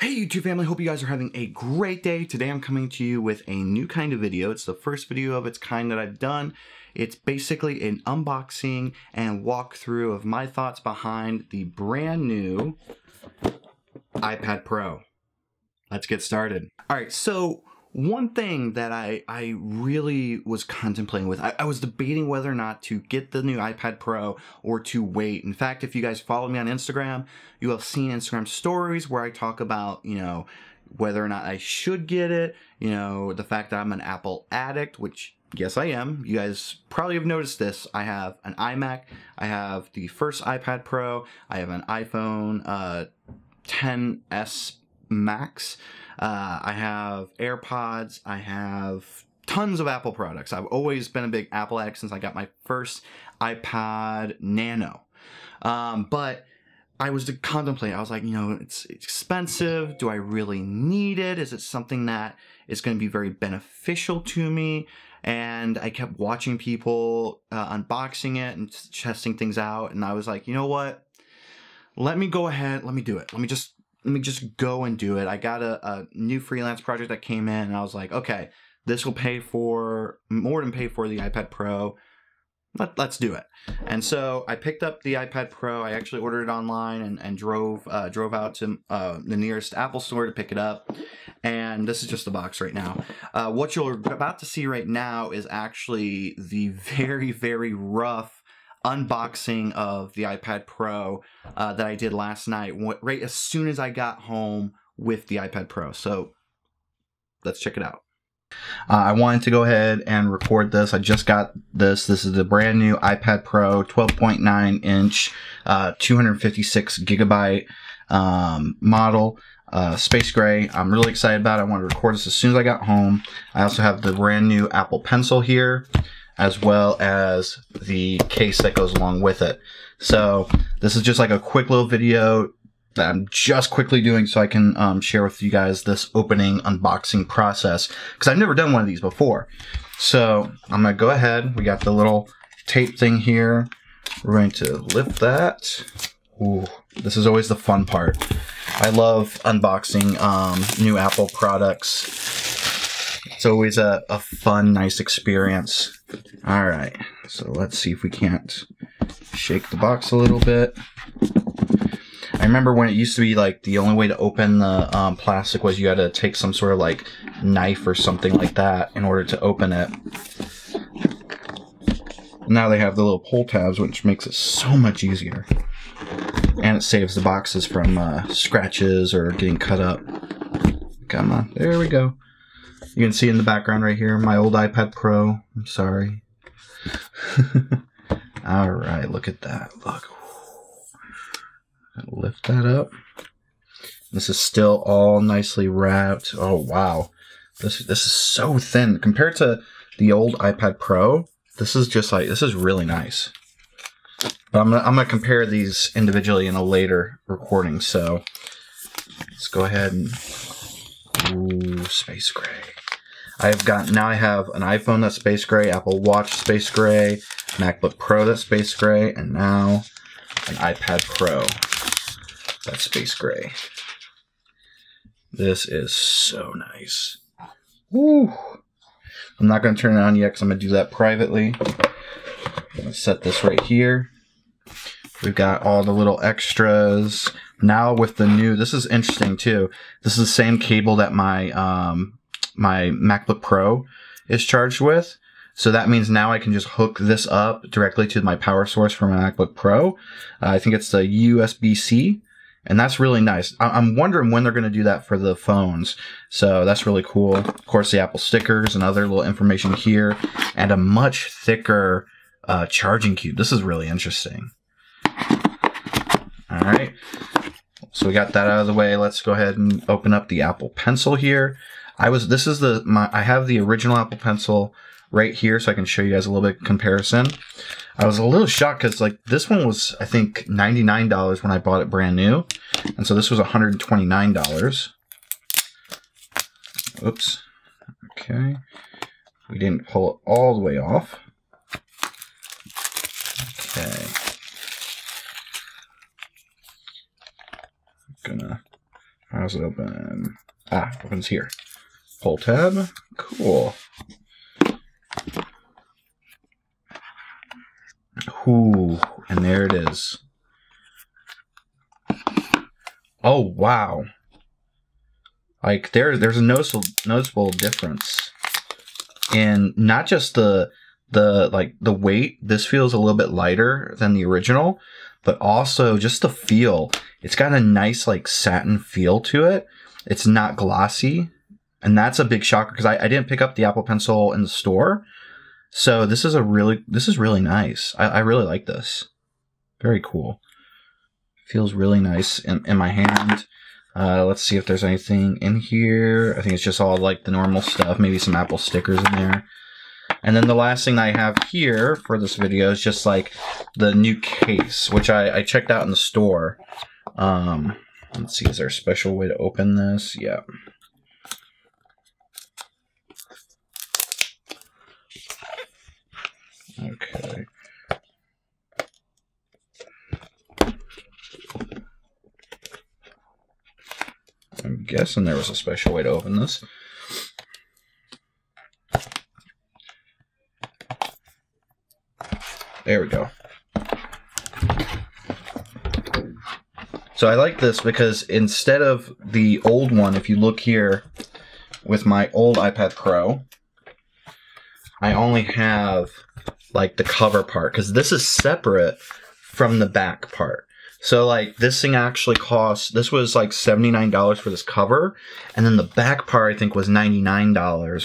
Hey YouTube family, hope you guys are having a great day. Today I'm coming to you with a new kind of video. It's the first video of its kind that I've done. It's basically an unboxing and walkthrough of my thoughts behind the brand new iPad Pro. Let's get started. Alright, so one thing that I really was contemplating with, I was debating whether or not to get the new iPad Pro or to wait. In fact, if you guys follow me on Instagram, you have seen Instagram stories where I talk about, whether or not I should get it, the fact that I'm an Apple addict, which yes I am. You guys probably have noticed this. I have an iMac, I have the first iPad Pro, I have an iPhone 10s Max, I have AirPods, I have tons of Apple products. I've always been a big Apple addict since I got my first iPad Nano. But I was contemplating, I was like, it's expensive. Do I really need it? Is it something that is going to be very beneficial to me? And I kept watching people unboxing it and testing things out. And I was like, you know what? Let me go ahead. Let me do it. Let me just go and do it. I got a new freelance project that came in and I was like, okay, this will pay for, more than pay for the iPad Pro. Let's do it. And so I picked up the iPad Pro. I actually ordered it online and drove out to the nearest Apple store to pick it up. And this is just the box right now. What you're about to see right now is actually the very, very rough unboxing of the iPad Pro that I did last night, right as soon as I got home with the iPad Pro. So let's check it out. I wanted to go ahead and record this. I just got this. This is the brand new iPad Pro 12.9 inch 256 gigabyte model, space gray. I'm really excited about it. I wanted to record this as soon as I got home. I also have the brand new Apple Pencil here, as well as the case that goes along with it. So this is just like a quick little video that I'm just quickly doing so I can share with you guys this opening unboxing process, because I've never done one of these before. So I'm going to go ahead. We got the little tape thing here. We're going to lift that. Ooh, this is always the fun part. I love unboxing new Apple products. It's always a fun, nice experience. All right, so let's see if we can't shake the box a little bit. I remember when it used to be like the only way to open the plastic was you had to take some sort of like knife or something like that in order to open it. Now they have the little pull tabs, which makes it so much easier. And it saves the boxes from scratches or getting cut up. Come on, there we go. You can see in the background right here, my old iPad Pro. I'm sorry. All right, look at that. Look. Lift that up. This is still all nicely wrapped. Oh wow, this is so thin compared to the old iPad Pro. This is just like, this is really nice. But I'm gonna compare these individually in a later recording. So let's go ahead and, ooh, space gray. I have an iPhone that's space gray, Apple Watch space gray, MacBook Pro that's space gray, and now an iPad Pro that's space gray. This is so nice. Woo! I'm not going to turn it on yet because I'm going to do that privately. I'm going to set this right here. We've got all the little extras. Now with the new, this is interesting too. This is the same cable that my my MacBook Pro is charged with. So that means now I can just hook this up directly to my power source for my MacBook Pro. I think it's the USB-C. And that's really nice. I'm wondering when they're going to do that for the phones. So that's really cool. Of course, the Apple stickers and other little information here. And a much thicker charging cube. This is really interesting. All right. So we got that out of the way. Let's go ahead and open up the Apple Pencil here. I have the original Apple Pencil right here so I can show you guys a little bit of comparison. I was a little shocked because like this one was, I think, $99 when I bought it brand new. And so this was $129. Oops. Okay. We didn't pull it all the way off. Okay. How's it open? Ah, opens here. Pull tab. Cool. Ooh, and there it is. Oh, wow. Like, there's a noticeable difference in not just the weight. This feels a little bit lighter than the original, but also just the feel. It's got a nice, like, satin feel to it. It's not glossy, and that's a big shocker because I didn't pick up the Apple Pencil in the store. So this is really nice. I really like this. Very cool. Feels really nice in my hand. Let's see if there's anything in here. I think it's just all like the normal stuff. Maybe some Apple stickers in there. And then the last thing I have here for this video is just like the new case, which I checked out in the store. Let's see, is there a special way to open this? Yeah. Okay. I'm guessing there was a special way to open this. There we go. So I like this because instead of the old one, if you look here with my old iPad Pro, I only have like the cover part because this is separate from the back part. So like this thing actually cost, this was like $79 for this cover, and then the back part I think was $99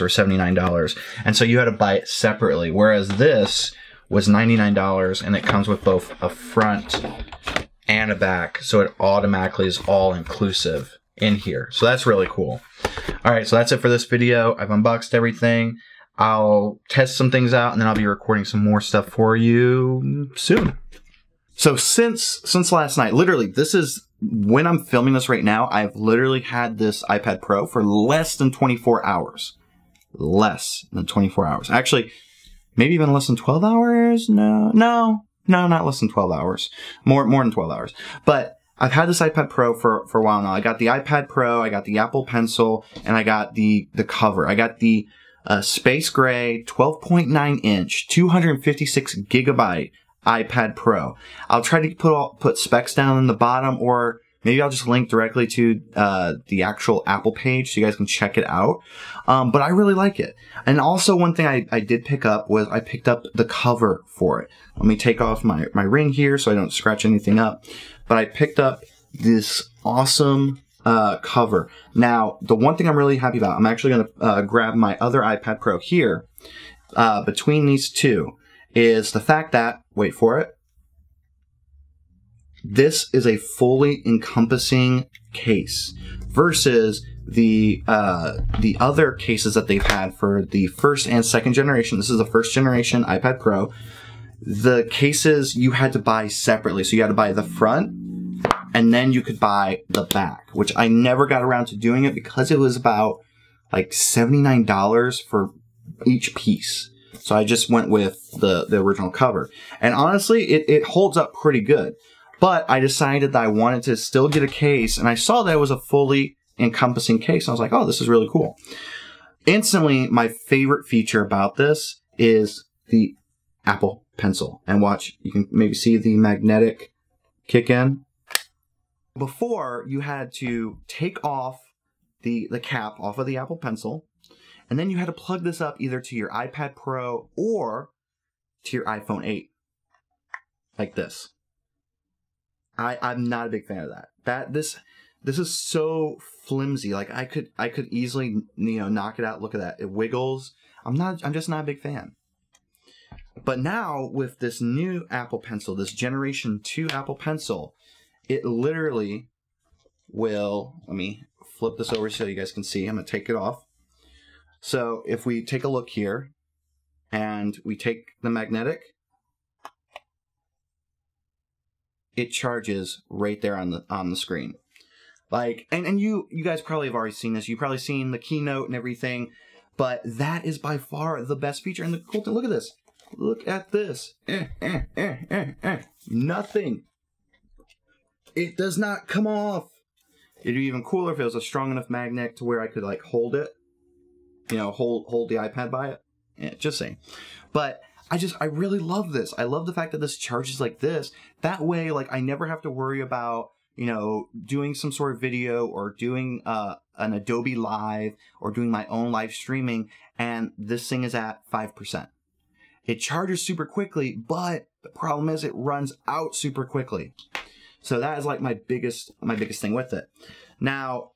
or $79, and so you had to buy it separately, whereas this was $99 and it comes with both a front and a back, so it automatically is all inclusive in here. So that's really cool. Alright, so that's it for this video. I've unboxed everything. I'll test some things out and then I'll be recording some more stuff for you soon. So since last night, literally, this is when I'm filming this right now, I've literally had this iPad Pro for less than 24 hours. Less than 24 hours. Actually, maybe even less than 12 hours? No, not less than 12 hours. More than 12 hours. But I've had this iPad Pro for a while now. I got the iPad Pro, I got the Apple Pencil, and I got the cover. I got the Space Gray 12.9 inch, 256 gigabyte iPad Pro. I'll try to put specs down in the bottom, or maybe I'll just link directly to the actual Apple page so you guys can check it out. But I really like it. And also one thing I did pick up was I picked up the cover for it. Let me take off my ring here so I don't scratch anything up. But I picked up this awesome cover. Now, the one thing I'm really happy about, I'm actually going to grab my other iPad Pro here. Between these two is the fact that, wait for it, this is a fully encompassing case versus the other cases that they've had for the first and second generation. This is the first generation iPad Pro. The cases you had to buy separately. So you had to buy the front and then you could buy the back, which I never got around to doing it because it was about like $79 for each piece. So I just went with the original cover. And honestly, it holds up pretty good. But I decided that I wanted to still get a case, and I saw that it was a fully encompassing case. And I was like, oh, this is really cool. Instantly, my favorite feature about this is the Apple Pencil. And watch, you can maybe see the magnetic kick in. Before, you had to take off the cap off of the Apple Pencil, and then you had to plug this up either to your iPad Pro or to your iPhone 8. Like this. I'm not a big fan of that. This is so flimsy. Like I could easily, knock it out. Look at that. It wiggles. I'm just not a big fan. But now with this new Apple Pencil, this Generation 2 Apple Pencil, it literally will, let me flip this over so you guys can see. I'm going to take it off. So if we take a look here and we take the magnetic, it charges right there on the screen. Like, and you guys probably have already seen this. You've probably seen the keynote and everything, but that is by far the best feature. And the cool thing, look at this. Look at this. Nothing. It does not come off. It'd be even cooler if it was a strong enough magnet to where I could like hold it, you know, hold the iPad by it. Yeah, just saying. But I really love this. I love the fact that this charges like this. That way, like, I never have to worry about, you know, doing some sort of video or doing an Adobe Live or doing my own live streaming, and this thing is at 5%. It charges super quickly, but the problem is it runs out super quickly. So that is like my biggest thing with it. Now,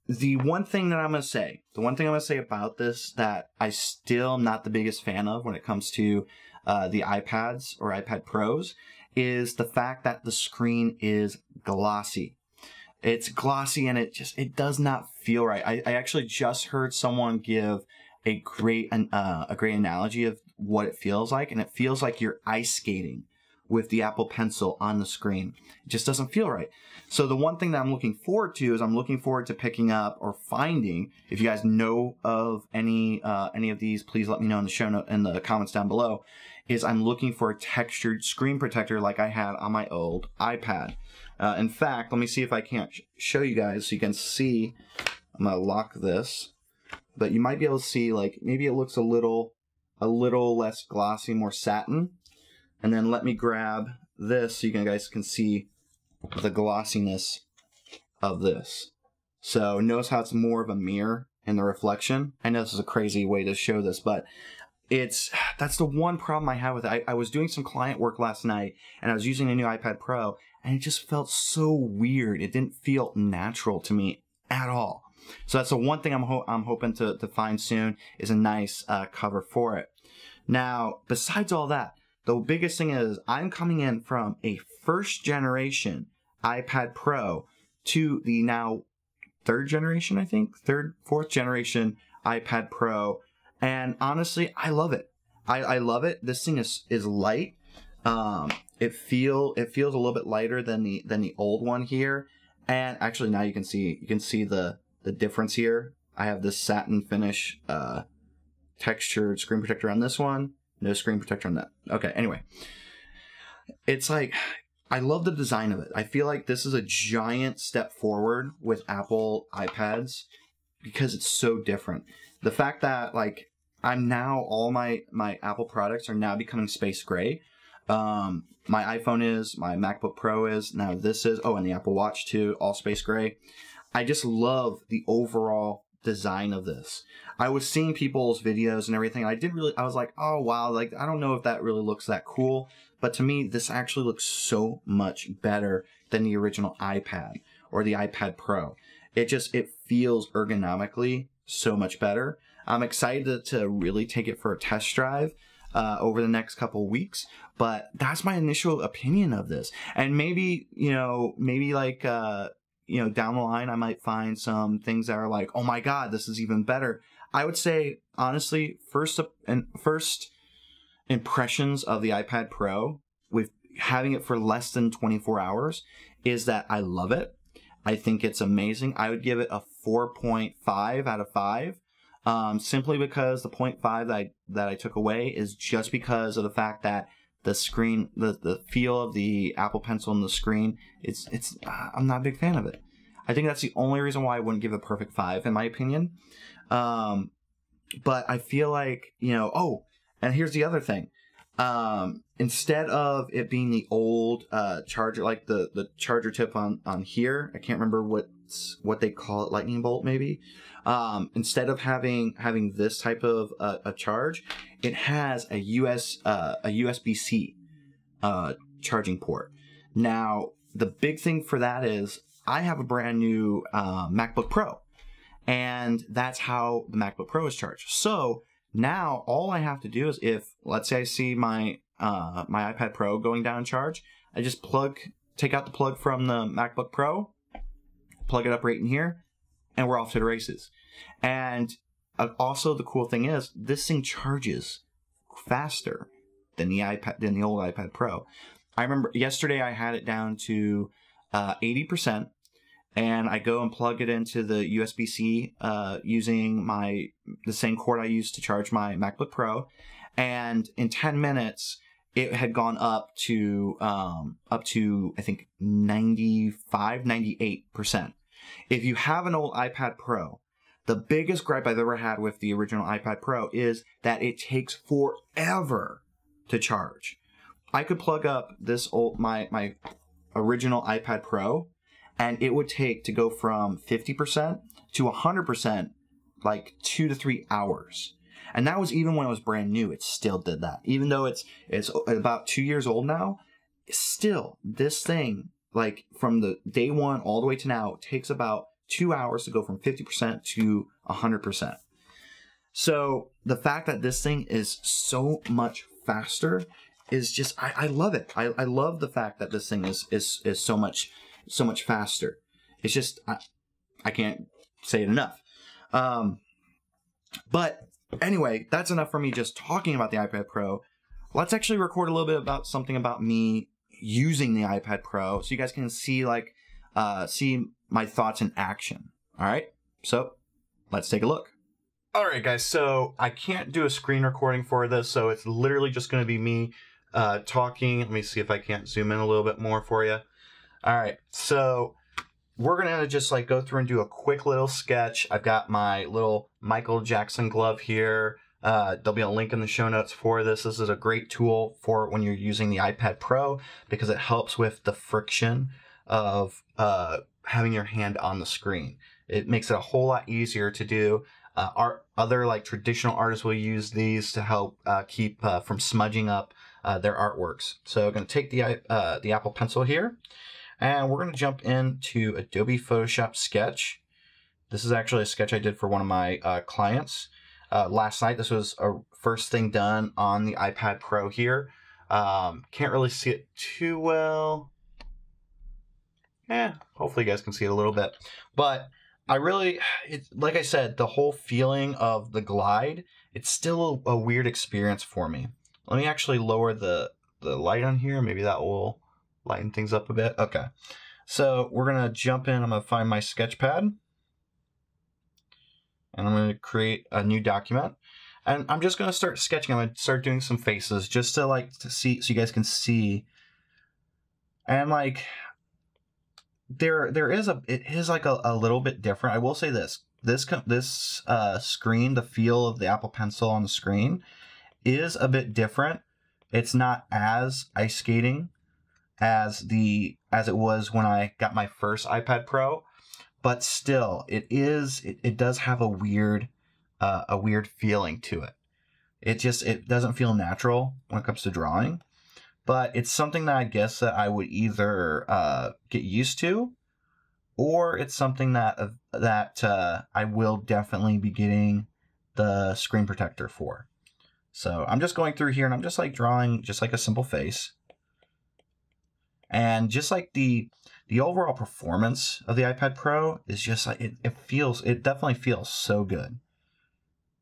the one thing I'm going to say about this that I still am not the biggest fan of when it comes to the iPads or iPad Pros is the fact that the screen is glossy. It's glossy and it does not feel right. I actually just heard someone give a great analogy of what it feels like, and it feels like you're ice skating with the Apple Pencil on the screen. It just doesn't feel right. So the one thing that I'm looking forward to is I'm looking forward to picking up or finding, if you guys know of any of these, please let me know in the show note, in the comments down below, is I'm looking for a textured screen protector like I had on my old iPad. In fact, let me see if I can't show you guys so you can see. I'm gonna lock this, but you might be able to see, like, maybe it looks a little less glossy, more satin. And then let me grab this so you guys can see the glossiness of this. So notice how it's more of a mirror in the reflection. I know this is a crazy way to show this, but that's the one problem I have with it. I was doing some client work last night and I was using a new iPad Pro and it just felt so weird. It didn't feel natural to me at all. So that's the one thing I'm hoping to find soon, is a nice cover for it. Now, besides all that, the biggest thing is I'm coming in from a first generation iPad Pro to the now third generation, I think, fourth generation iPad Pro. And honestly, I love it. I love it. This thing is light. It feels a little bit lighter than the old one here. And actually now you can see the difference here. I have this satin finish textured screen protector on this one. No screen protector on that. Okay, anyway. It's like, I love the design of it. I feel like this is a giant step forward with Apple iPads because it's so different. The fact that, like, I'm now, all my Apple products are now becoming space gray. My iPhone is, my MacBook Pro is, now this is, oh, and the Apple Watch too, all space gray. I just love the overall design of this. I was seeing people's videos and everything. I was like, oh wow, like, I don't know if that really looks that cool. But to me, this actually looks so much better than the original iPad or the iPad Pro. It feels ergonomically so much better. I'm excited to really take it for a test drive over the next couple weeks. But that's my initial opinion of this. And maybe, like, down the line, I might find some things that are like, oh my God, this is even better. I would say, honestly, first impressions of the iPad Pro, with having it for less than 24 hours, is that I love it. I think it's amazing. I would give it a 4.5 out of 5, simply because the 0.5 that I took away is just because of the fact that the screen, the feel of the Apple Pencil on the screen, I'm not a big fan of it. I think that's the only reason why I wouldn't give it a perfect 5, in my opinion. But I feel like, oh, and here's the other thing. Instead of it being the old charger, like the charger tip on here, I can't remember what they call it, lightning bolt maybe. Instead of having this type of a charge, it has a USB-C charging port. Now, the big thing for that is I have a brand new MacBook Pro, and that's how the MacBook Pro is charged. So now all I have to do is, if let's say I see my my iPad Pro going down in charge, I just take out the plug from the MacBook Pro, plug it up right in here, and we're off to the races. And also the cool thing is, this thing charges faster than the old iPad Pro. I remember yesterday I had it down to 80%, and I go and plug it into the USB-C using the same cord I used to charge my MacBook Pro, and in 10 minutes it had gone up to I think 95, 98%. If you have an old iPad Pro, the biggest gripe I've ever had with the original iPad Pro is that it takes forever to charge. I could plug up this old my original iPad Pro, and it would take to go from 50% to 100% like 2 to 3 hours. And that was even when it was brand new. It still did that. Even though it's about 2 years old now, still this thing, like from the day one all the way to now, takes about 2 hours to go from 50% to 100%. So the fact that this thing is so much faster is just, I love it. I love the fact that this thing is so much faster. It's just, I can't say it enough. But anyway, that's enough for me just talking about the iPad Pro. Let's actually record a little bit about something about me using the iPad Pro so you guys can see see my thoughts in action. All right, so let's take a look. All right, guys, so I can't do a screen recording for this, so it's literally just going to be me talking. Let me see if I can't zoom in a little bit more for you. All right, so we're going to just go through and do a quick little sketch. I've got my little Michael Jackson glove here. There'll be a link in the show notes for this. This is a great tool for when you're using the iPad Pro because it helps with the friction of having your hand on the screen. It makes it a whole lot easier to do. Other traditional artists will use these to help keep from smudging up their artworks. So I'm going to take the Apple Pencil here, and we're going to jump into Adobe Photoshop Sketch. This is actually a sketch I did for one of my clients last night. This was a first thing done on the iPad Pro here. Can't really see it too well. Hopefully you guys can see it a little bit. But like I said, the whole feeling of the glide, it's still a weird experience for me. Let me actually lower the light on here. Maybe that will lighten things up a bit. Okay. So we're going to jump in. I'm going to find my sketch pad. And I'm going to create a new document. And I'm just going to start sketching. I'm going to start doing some faces just to see, so you guys can see. And it is a little bit different. I will say this screen, the feel of the Apple Pencil on the screen is a bit different. It's not as ice skating as it was when I got my first iPad Pro, but still it does have a weird feeling to it. It doesn't feel natural when it comes to drawing. But it's something that I guess that I would either get used to, or it's something that I will definitely be getting the screen protector for. So I'm just going through here and I'm just drawing just a simple face. And just the overall performance of the iPad Pro is just it definitely feels so good.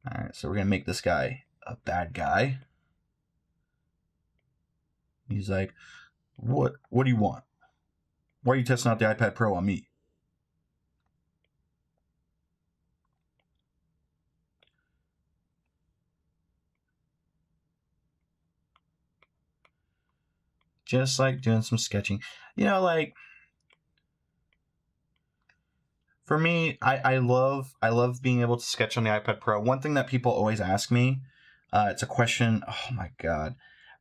All right, so we're gonna make this guy a bad guy. He's like, what do you want? Why are you testing out the iPad Pro on me? Just doing some sketching. For me, I love being able to sketch on the iPad Pro. One thing that people always ask me, it's a question, oh my God.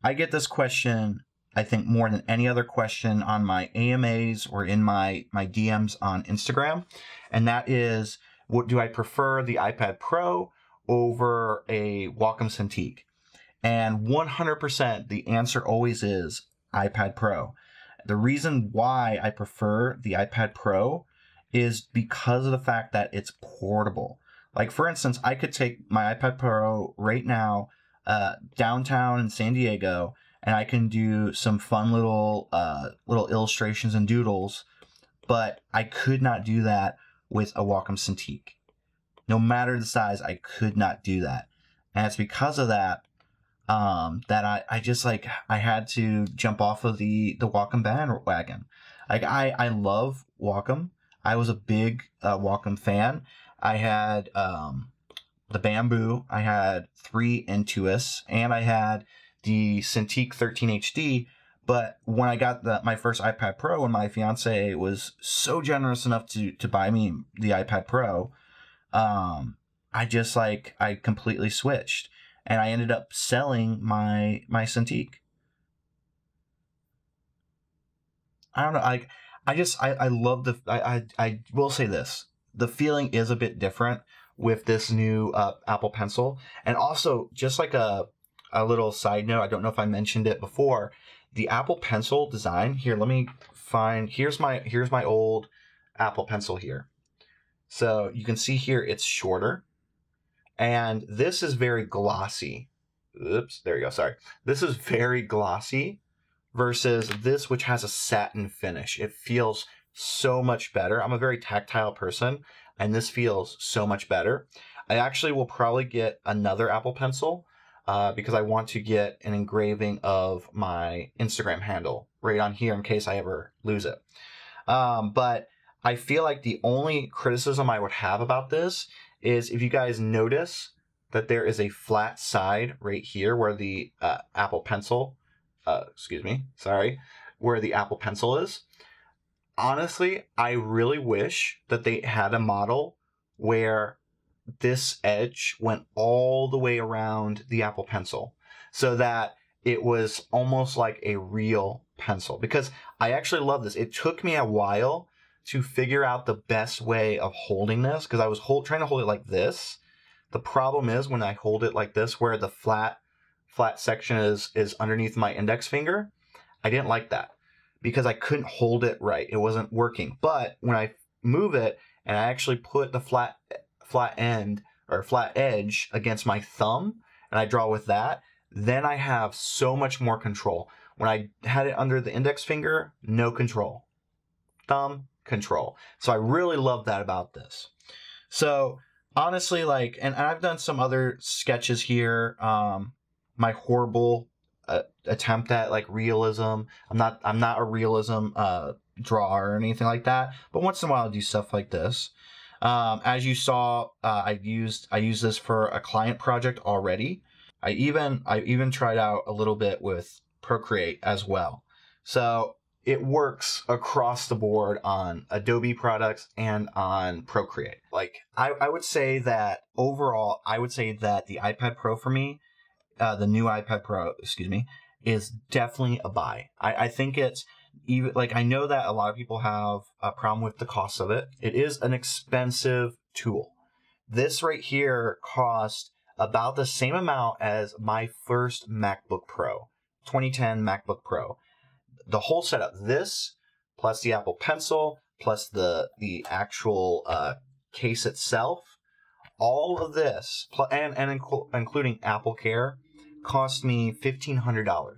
I get this question, I think, more than any other question on my AMAs or in my DMs on Instagram. And that is, do I prefer the iPad Pro over a Wacom Cintiq? And 100% the answer always is iPad Pro. The reason why I prefer the iPad Pro is because of the fact that it's portable. For instance, I could take my iPad Pro right now downtown in San Diego, and I can do some fun little illustrations and doodles, but I could not do that with a Wacom Cintiq. No matter the size, I could not do that. And it's because of that that I just I had to jump off of the Wacom bandwagon. I love Wacom. I was a big Wacom fan. I had the Bamboo, I had 3 Intuos, and I had the Cintiq 13 HD, But when I got my first iPad Pro, and my fiance was so generous enough to buy me the iPad Pro, I completely switched, and I ended up selling my Cintiq. I don't know. I love I will say this. The feeling is a bit different with this new Apple Pencil. And also, just like a little side note, I don't know if I mentioned it before, the Apple Pencil design here, let me find, here's my old Apple Pencil here. So you can see here it's shorter, and this is very glossy. Oops, there you go, sorry. This is very glossy versus this, which has a satin finish. It feels so much better. I'm a very tactile person, and this feels so much better. I actually will probably get another Apple Pencil because I want to get an engraving of my Instagram handle right on here in case I ever lose it. But I feel like the only criticism I would have about this is if you guys notice that there is a flat side right here where the Apple Pencil, where the Apple Pencil is. Honestly, I really wish that they had a model where this edge went all the way around the Apple Pencil so that it was almost like a real pencil, because I actually love this. It took me a while to figure out the best way of holding this, because I was trying to hold it like this. The problem is when I hold it like this, where the flat section is underneath my index finger, I didn't like that because I couldn't hold it right. It wasn't working. But when I move it and I actually put the flat end or flat edge against my thumb and I draw with that, then I have so much more control. When I had it under the index finger, no control. Thumb, control. So I really love that about this. So honestly, like, and I've done some other sketches here. My horrible attempt at like realism. I'm not a realism drawer or anything like that. But once in a while, I do stuff like this. As you saw, I used this for a client project already. I even tried out a little bit with Procreate as well. So it works across the board on Adobe products and on Procreate. Like I would say that overall, I would say that the iPad Pro for me, the new iPad Pro, is definitely a buy. I think it's even, like, I know that a lot of people have a problem with the cost of it. It is an expensive tool. This right here cost about the same amount as my first MacBook Pro, 2010 MacBook Pro. The whole setup, this plus the Apple Pencil plus the actual case itself, all of this and including Apple Care cost me $1,500.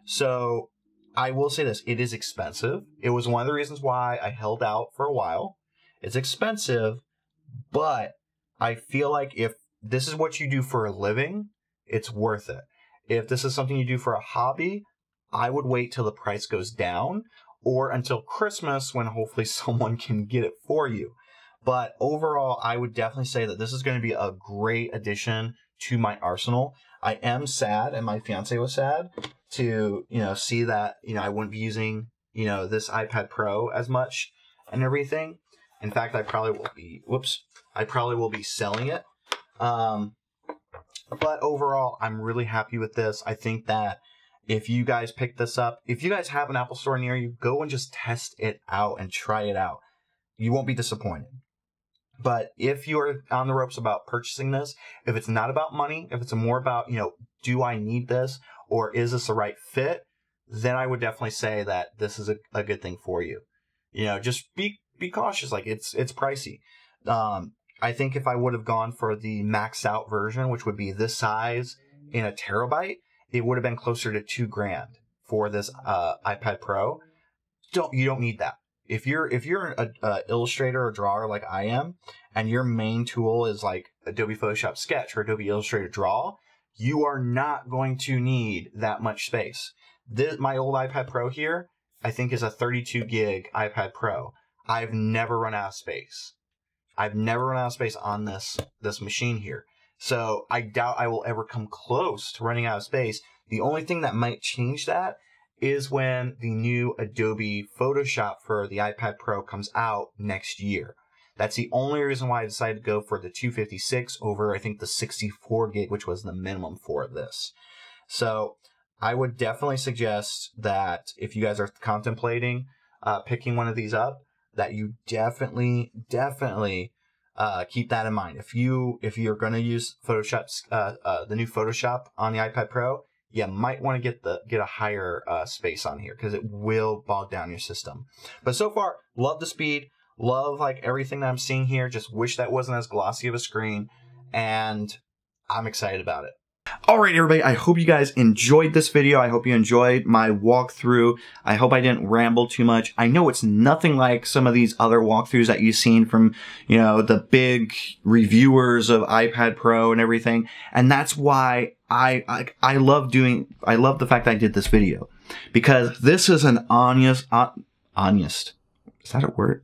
So I will say this, it is expensive. It was one of the reasons why I held out for a while. It's expensive, but I feel like if this is what you do for a living, it's worth it. If this is something you do for a hobby, I would wait till the price goes down or until Christmas when hopefully someone can get it for you. But overall, I would definitely say that this is going to be a great addition to my arsenal. I am sad, and my fiance was sad to, see that, I wouldn't be using, this iPad Pro as much and everything. In fact, I probably will be selling it. But overall, I'm really happy with this. I think that if you guys pick this up, if you guys have an Apple Store near you, go and just test it out and try it out. You won't be disappointed. But if you are on the ropes about purchasing this, if it's not about money, if it's more about, do I need this or is this the right fit, then I would definitely say that this is a good thing for you. Just be cautious. Like it's pricey. I think if I would have gone for the maxed out version, which would be this size in a terabyte, it would have been closer to $2,000 for this iPad Pro. You don't need that. If you're an illustrator or drawer like I am, and your main tool is like Adobe Photoshop Sketch or Adobe Illustrator Draw, you are not going to need that much space. My old iPad Pro here, I think, is a 32 gig iPad Pro. I've never run out of space. I've never run out of space on this machine here. So I doubt I will ever come close to running out of space. The only thing that might change that is when the new Adobe Photoshop for the iPad Pro comes out next year. That's the only reason why I decided to go for the 256 over, I think, the 64 gig, which was the minimum for this. So I would definitely suggest that if you guys are contemplating picking one of these up, that you definitely keep that in mind. If you're going to use Photoshop's the new Photoshop on the iPad Pro, you might want to get a higher space on here because it will bog down your system. But so far, love the speed. Love like everything that I'm seeing here. Just wish that wasn't as glossy of a screen, and I'm excited about it. All right, everybody, I hope you guys enjoyed this video. I hope you enjoyed my walkthrough. I hope I didn't ramble too much. I know it's nothing like some of these other walkthroughs that you've seen from, you know, the big reviewers of iPad Pro and everything. And that's why I love the fact that I did this video, because this is an honest, is that a word?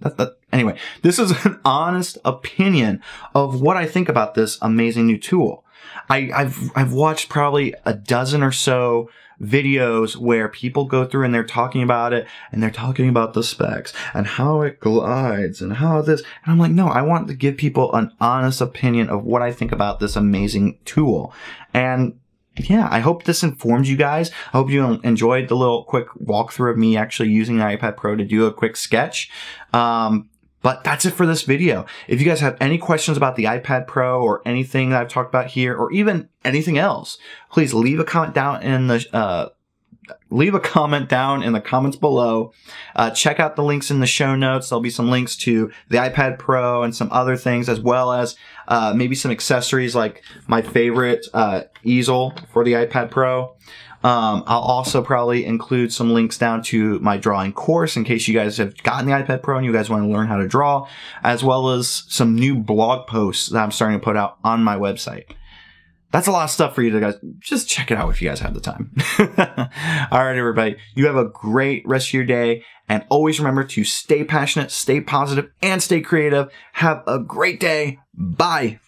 Anyway, this is an honest opinion of what I think about this amazing new tool. I've watched probably a dozen or so videos where people go through and they're talking about it, and they're talking about the specs and how it glides and how this, and I'm like, no, I want to give people an honest opinion of what I think about this amazing tool. And yeah, I hope this informs you guys. I hope you enjoyed the little quick walkthrough of me actually using the iPad Pro to do a quick sketch. But that's it for this video. If you guys have any questions about the iPad Pro or anything that I've talked about here, or even anything else, please leave a comment down in the comments below. Check out the links in the show notes. There'll be some links to the iPad Pro and some other things, as well as maybe some accessories like my favorite easel for the iPad Pro. I'll also probably include some links down to my drawing course in case you guys have gotten the iPad Pro and you guys want to learn how to draw, as well as some new blog posts that I'm starting to put out on my website. That's a lot of stuff for you to guys. Just check it out if you guys have the time. All right, everybody. You have a great rest of your day. And always remember to stay passionate, stay positive, and stay creative. Have a great day. Bye.